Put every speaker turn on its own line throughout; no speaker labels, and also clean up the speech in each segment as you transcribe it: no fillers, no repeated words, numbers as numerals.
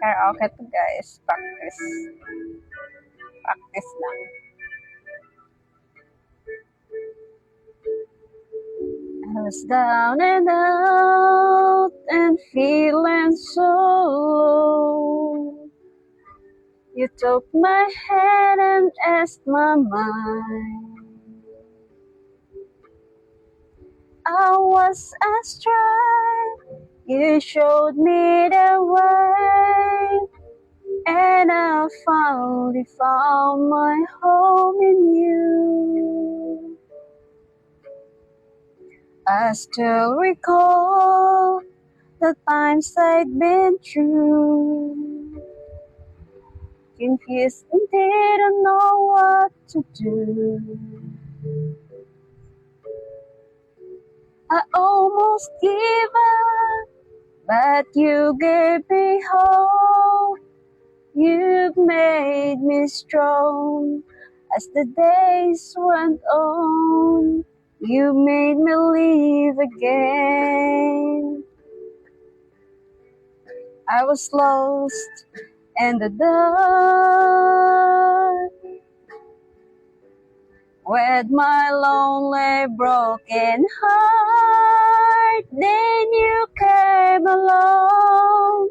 Karaoke to guys. Practice. Practice lang. I was down and out and feeling so low. You took my hand and asked my mind. I was astray. You showed me the way. And I finally found my home in you. I still recall the times I'd been through, confused and didn't know what to do. I almost gave up, but you gave me hope. You've made me strong as the days went on. You made me live again. I was lost in the dark with my lonely broken heart. Then you came along.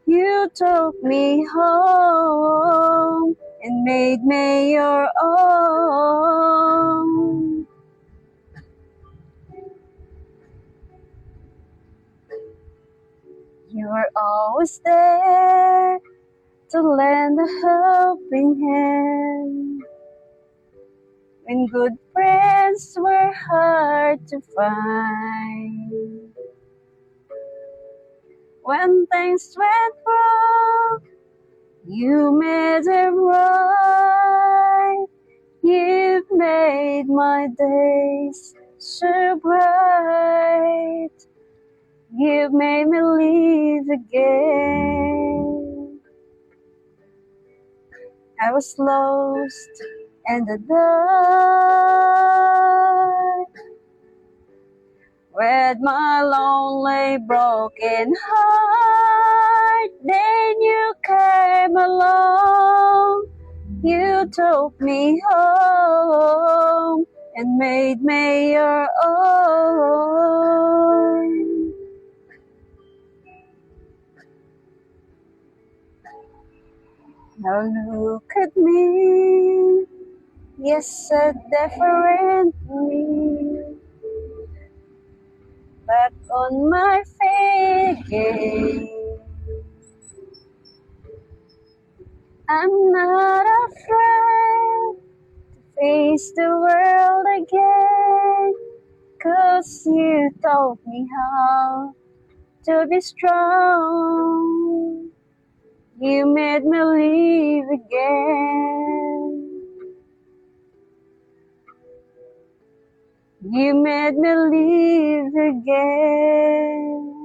You took me home and made me your own. You were always there to lend a helping hand when good friends were hard to find. When things went wrong, you made them right. You've made my days so bright. You've made me live again. I was lost in the dark with my lonely broken heart. Then you came along. You took me home and made me your own. Now look at me, yes, a different me. Back on my feet again. I'm not afraid to face the world again, 'cause you taught me how to be strong. You made me live again. You made me live again.